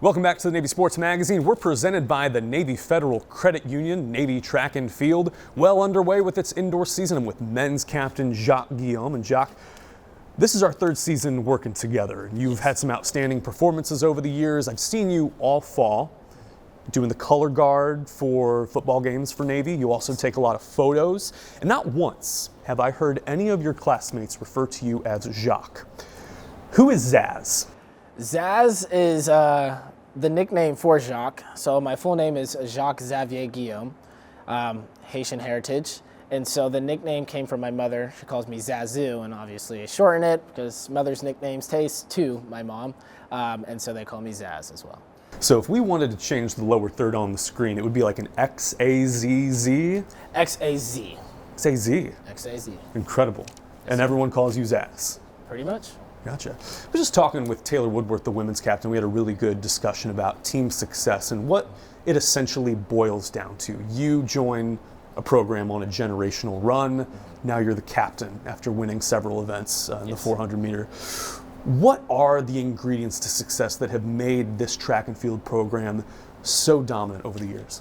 Welcome back to the Navy Sports Magazine. We're presented by the Navy Federal Credit Union, Navy Track and Field, well underway with its indoor season and with men's captain Jacques Guillaume. And Jacques, this is our third season working together. You've had some outstanding performances over the years. I've seen you all fall doing the color guard for football games for Navy. You also take a lot of photos. And not once have I heard any of your classmates refer to you as Jacques. Who is Zaz? Zaz is the nickname for Jacques. So my full name is Jacques Xavier Guillaume, Haitian heritage. And so the nickname came from my mother. She calls me Zazu, and obviously I shorten it because mother's nicknames taste to my mom. And so they call me Zaz as well. So if we wanted to change the lower third on the screen, it would be like an X-A-Z-Z? X-A-Z. X-A-Z. X-A-Z. Incredible. Yes, and sir. Everyone calls you Zaz. Pretty much. Gotcha. I was just talking with Taylor Woodworth, the women's captain. We had a really good discussion about team success and what it essentially boils down to. You join a program on a generational run. Now you're the captain after winning several events in the 400 meter. What are the ingredients to success that have made this track and field program so dominant over the years?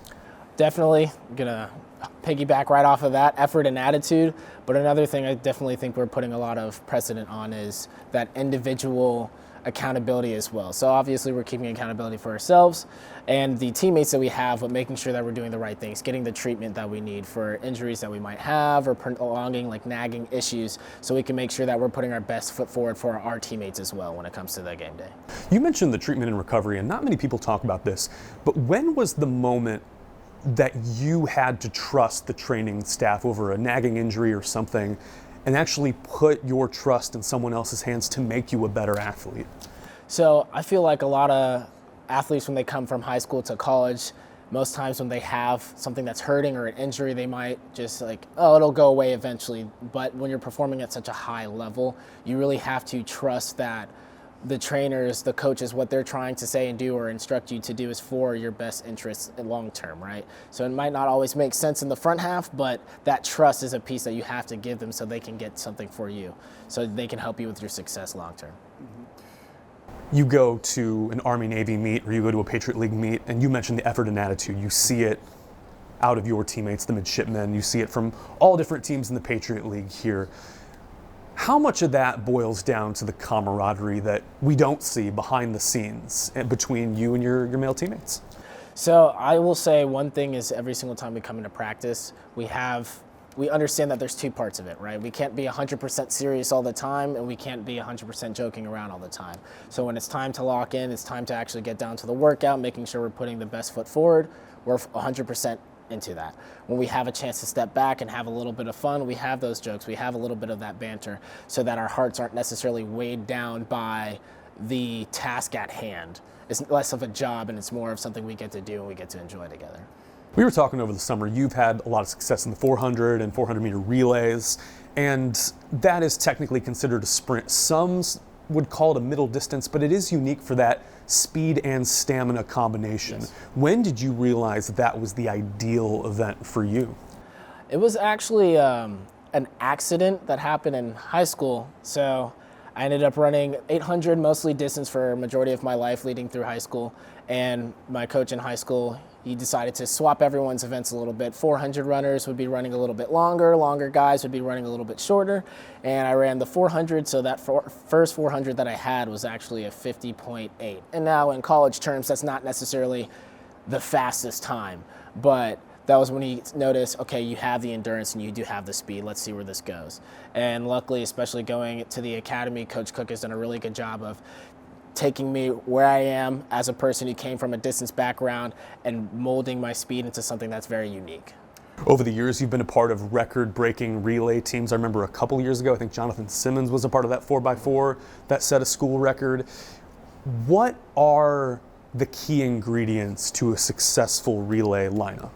Definitely gonna piggyback right off of that, effort and attitude. But another thing I definitely think we're putting a lot of precedent on is that individual accountability as well. So obviously we're keeping accountability for ourselves and the teammates that we have, but making sure that we're doing the right things, getting the treatment that we need for injuries that we might have or prolonging, like nagging issues, so we can make sure that we're putting our best foot forward for our teammates as well when it comes to the game day. You mentioned the treatment and recovery, and not many people talk about this, but when was the moment that you had to trust the training staff over a nagging injury or something and actually put your trust in someone else's hands to make you a better athlete? So I feel like a lot of athletes, when they come from high school to college, most times when they have something that's hurting or an injury, they might just like, oh, it'll go away eventually. But when you're performing at such a high level, you really have to trust that the trainers, the coaches, what they're trying to say and do or instruct you to do is for your best interests in long term, right? So it might not always make sense in the front half, but that trust is a piece that you have to give them so they can get something for you, so they can help you with your success long term. You go to an Army-Navy meet or you go to a Patriot League meet, and you mentioned the effort and attitude. You see it out of your teammates, the Midshipmen. You see it from all different teams in the Patriot League here. How much of that boils down to the camaraderie that we don't see behind the scenes between you and your male teammates? So I will say one thing is every single time we come into practice, we understand that there's two parts of it, right? We can't be 100% serious all the time, and we can't be 100% joking around all the time. So when it's time to lock in, it's time to actually get down to the workout, making sure we're putting the best foot forward. We're 100% into that. When we have a chance to step back and have a little bit of fun, we have those jokes, we have a little bit of that banter, so that our hearts aren't necessarily weighed down by the task at hand. It's less of a job and it's more of something we get to do and we get to enjoy together. We were talking over the summer, you've had a lot of success in the 400 and 400 meter relays, and that is technically considered a sprint. Some would call it a middle distance, but it is unique for that speed and stamina combination. Yes. When did you realize that was the ideal event for you? It was actually an accident that happened in high school. So I ended up running 800, mostly distance for a majority of my life leading through high school. And my coach in high school, he decided to swap everyone's events a little bit. 400 runners would be running a little bit longer guys would be running a little bit shorter. And I ran the 400, so that first 400 that I had was actually a 50.8. And now in college terms, that's not necessarily the fastest time, but that was when he noticed, okay, you have the endurance and you do have the speed. Let's see where this goes. And luckily, especially going to the academy, Coach Cook has done a really good job of taking me where I am as a person who came from a distance background and molding my speed into something that's very unique. Over the years, you've been a part of record-breaking relay teams. I remember a couple years ago, I think Jonathan Simmons was a part of that 4x4 that set a school record. What are the key ingredients to a successful relay lineup?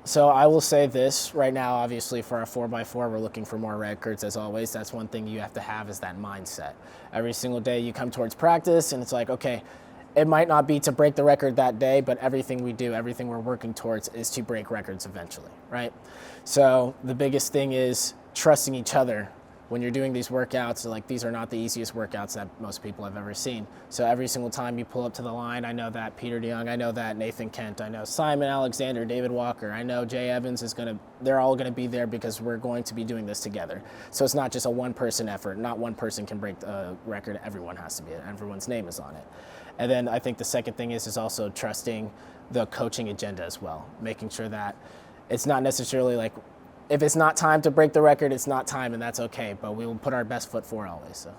So I will say this right now, obviously for our 4x4, we're looking for more records as always. That's one thing you have to have is that mindset. Every single day you come towards practice and it's like, okay, it might not be to break the record that day, but everything we do, everything we're working towards is to break records eventually, right? So the biggest thing is trusting each other when you're doing these workouts, like these are not the easiest workouts that most people have ever seen. So every single time you pull up to the line, I know that Peter DeYoung, I know that Nathan Kent, I know Simon Alexander, David Walker, I know Jay Evans they're all gonna be there because we're going to be doing this together. So it's not just a one-person effort. Not one person can break the record. Everyone has to be it. Everyone's name is on it. And then I think the second thing is also trusting the coaching agenda as well, making sure that it's not necessarily like, if it's not time to break the record, it's not time, and that's okay. But we will put our best foot forward always. So,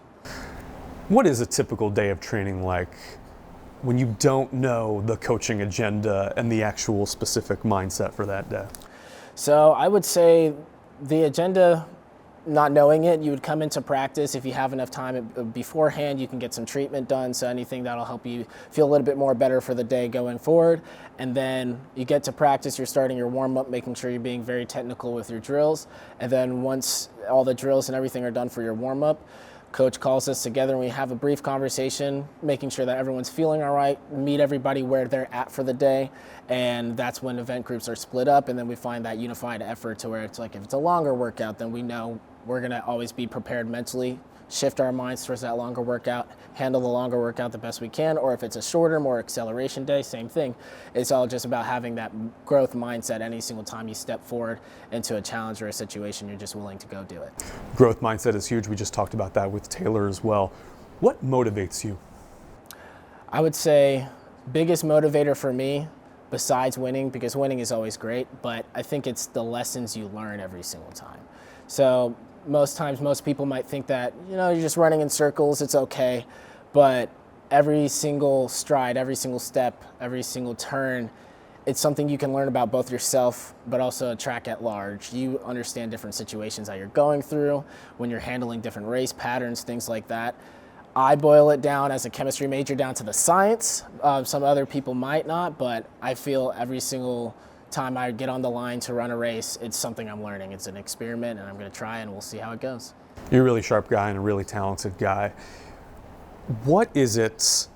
what is a typical day of training like when you don't know the coaching agenda and the actual specific mindset for that day? So I would say the agenda, not knowing it, you would come into practice. If you have enough time beforehand, you can get some treatment done. So anything that'll help you feel a little bit more better for the day going forward. And then you get to practice, you're starting your warm up, making sure you're being very technical with your drills. And then once all the drills and everything are done for your warm up, coach calls us together and we have a brief conversation, making sure that everyone's feeling all right, meet everybody where they're at for the day. And that's when event groups are split up. And then we find that unified effort to where it's like, if it's a longer workout, then we know we're going to always be prepared mentally, shift our minds towards that longer workout, handle the longer workout the best we can. Or if it's a shorter, more acceleration day, same thing. It's all just about having that growth mindset any single time you step forward into a challenge or a situation, you're just willing to go do it. Growth mindset is huge. We just talked about that with Taylor as well. What motivates you? I would say biggest motivator for me, besides winning, because winning is always great, but I think it's the lessons you learn every single time. So most times, most people might think that, you're just running in circles, it's okay. But every single stride, every single step, every single turn, it's something you can learn about both yourself, but also a track at large. You understand different situations that you're going through, when you're handling different race patterns, things like that. I boil it down as a chemistry major down to the science. Some other people might not, but I feel every single time I get on the line to run a race, it's something I'm learning. It's an experiment, and I'm going to try, and we'll see how it goes. You're a really sharp guy and a really talented guy. What is it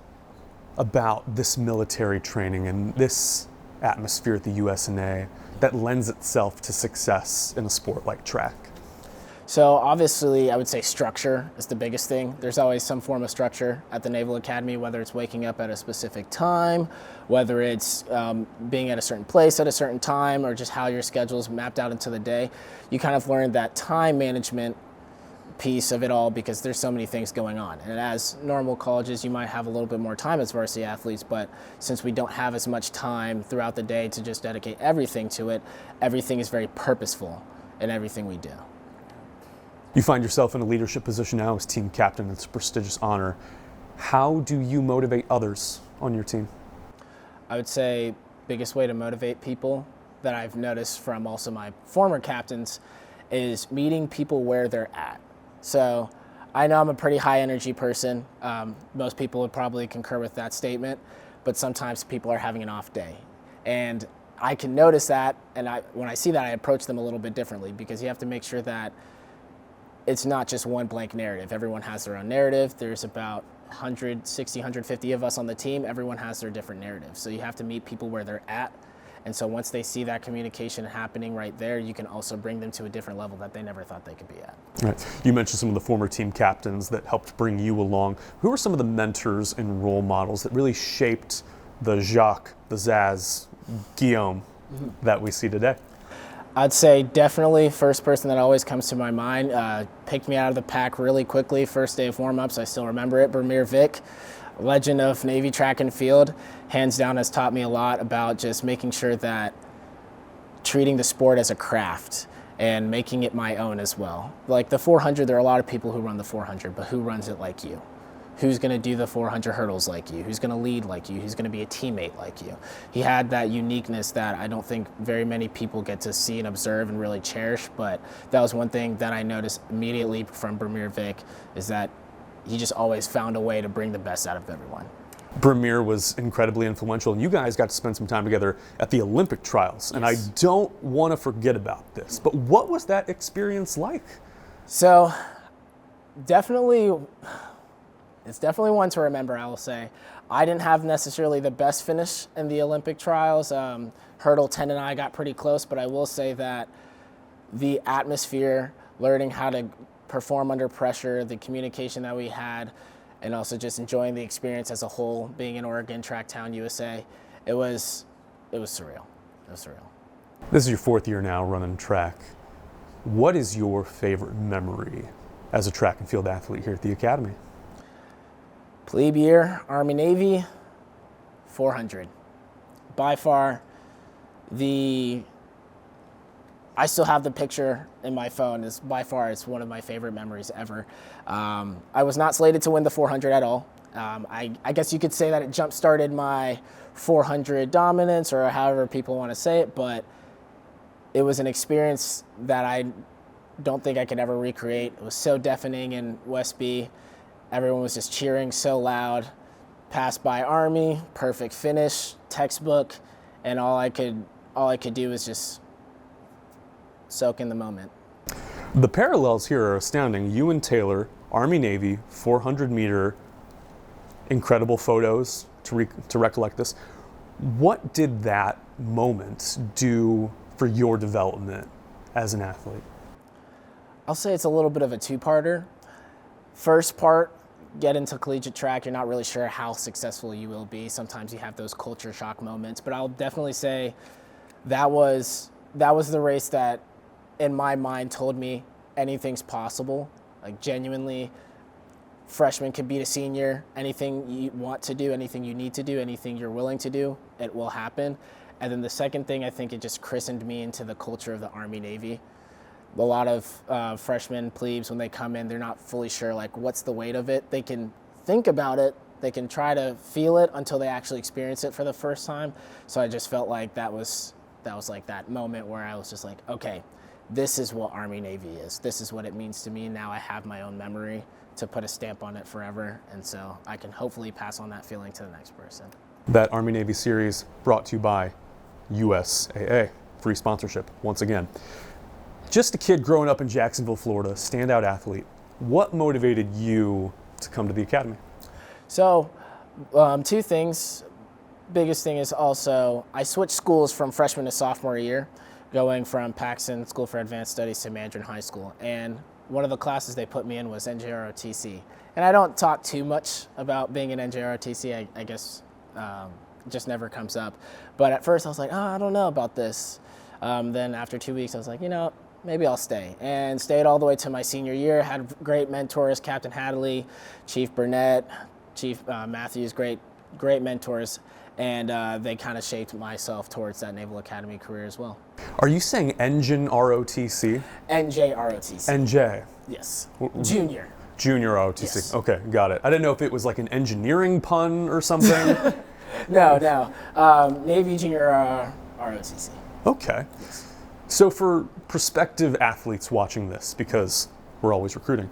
about this military training and this atmosphere at the USNA that lends itself to success in a sport like track? So obviously, I would say structure is the biggest thing. There's always some form of structure at the Naval Academy, whether it's waking up at a specific time, whether it's being at a certain place at a certain time, or just how your schedule is mapped out into the day. You kind of learn that time management piece of it all because there's so many things going on. And as normal colleges, you might have a little bit more time as varsity athletes, but since we don't have as much time throughout the day to just dedicate everything to it, everything is very purposeful in everything we do. You find yourself in a leadership position now as team captain. It's a prestigious honor. How do you motivate others on your team? I would say biggest way to motivate people that I've noticed from also my former captains is meeting people where they're at. So I know I'm a pretty high energy person. Most people would probably concur with that statement, but sometimes people are having an off day. And I can notice that, and when I see that, I approach them a little bit differently because you have to make sure that it's not just one blank narrative. Everyone has their own narrative. There's about 160, 150 of us on the team. Everyone has their different narratives. So you have to meet people where they're at. And so once they see that communication happening right there, you can also bring them to a different level that they never thought they could be at. Right. You mentioned some of the former team captains that helped bring you along. Who are some of the mentors and role models that really shaped the Jacques, the Zaz, Guillaume that we see today? I'd say definitely first person that always comes to my mind, picked me out of the pack really quickly. First day of warm-ups, I still remember it, Bermir Vic, legend of Navy track and field, hands down has taught me a lot about just making sure that treating the sport as a craft and making it my own as well. Like the 400, there are a lot of people who run the 400, but who runs it like you? Who's going to do the 400 hurdles like you? Who's going to lead like you? Who's going to be a teammate like you? He had that uniqueness that I don't think very many people get to see and observe and really cherish, but that was one thing that I noticed immediately from Bermir Vic is that he just always found a way to bring the best out of everyone. Bermir was incredibly influential, and you guys got to spend some time together at the Olympic trials, and I don't want to forget about this, but what was that experience like? So, it's definitely one to remember, I will say. I didn't have necessarily the best finish in the Olympic trials. Hurdle 10 and I got pretty close, but I will say that the atmosphere, learning how to perform under pressure, the communication that we had, and also just enjoying the experience as a whole, being in Oregon, Tracktown, USA. It was surreal. It was surreal. This is your 4th year now running track. What is your favorite memory as a track and field athlete here at the Academy? Plebe year, Army Navy, 400. By far, I still have the picture in my phone. It's one of my favorite memories ever. I was not slated to win the 400 at all. I guess you could say that it jump-started my 400 dominance, or however people want to say it, but it was an experience that I don't think I could ever recreate. It was so deafening in West B. Everyone was just cheering so loud. Passed by Army, perfect finish, textbook, and all I could do was just soak in the moment. The parallels here are astounding. You and Taylor, Army Navy, 400 meter, incredible photos to recollect this. What did that moment do for your development as an athlete? I'll say it's a little bit of a two-parter. First part, get into collegiate track, you're not really sure how successful you will be. Sometimes you have those culture shock moments, but I'll definitely say that was the race that, in my mind, told me anything's possible. Like, genuinely, freshman could beat a senior. Anything you want to do, anything you need to do, anything you're willing to do, it will happen. And then the second thing, I think it just christened me into the culture of the Army Navy. A lot of freshmen, plebes, when they come in, they're not fully sure, like, what's the weight of it. They can think about it, they can try to feel it until they actually experience it for the first time. So I just felt like that was like that moment where I was just like, okay, this is what Army Navy is. This is what it means to me. Now I have my own memory to put a stamp on it forever. And so I can hopefully pass on that feeling to the next person. That Army Navy series brought to you by USAA, free sponsorship once again. Just a kid growing up in Jacksonville, Florida, standout athlete. What motivated you to come to the Academy? So, two things. Biggest thing is also I switched schools from freshman to sophomore year, going from Paxton School for Advanced Studies to Mandarin High School. And one of the classes they put me in was NJROTC. And I don't talk too much about being in NJROTC. I guess it just never comes up. But at first I was like, I don't know about this. Then after 2 weeks I was like, maybe I'll stay. And stayed all the way to my senior year. Had great mentors, Captain Hadley, Chief Burnett, Chief Matthews, great mentors. And they kind of shaped myself towards that Naval Academy career as well. Are you saying engine ROTC? NJROTC. NJ? Yes. Junior. Junior ROTC. Yes. Okay, got it. I didn't know if it was like an engineering pun or something. No. Navy Junior ROTC. Okay. Yes. So for prospective athletes watching this, because we're always recruiting,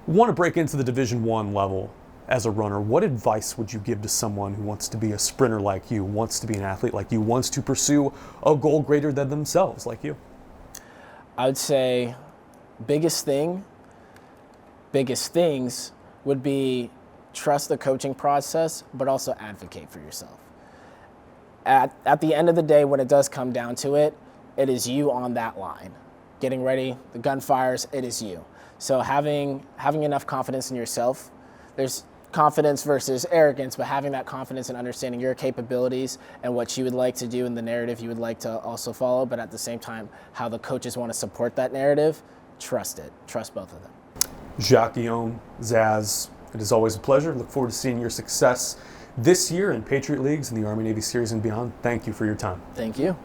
want to break into the Division I level as a runner, what advice would you give to someone who wants to be a sprinter like you, wants to be an athlete like you, wants to pursue a goal greater than themselves like you? I would say biggest things would be trust the coaching process, but also advocate for yourself. At the end of the day, when it does come down to it, it is you on that line. Getting ready, the gun fires, it is you. So having enough confidence in yourself, there's confidence versus arrogance, but having that confidence and understanding your capabilities and what you would like to do and the narrative you would like to also follow, but at the same time, how the coaches want to support that narrative, trust it. Trust both of them. Jacques Guillaume, Zaz, it is always a pleasure. Look forward to seeing your success this year in Patriot Leagues and the Army Navy Series and beyond. Thank you for your time. Thank you.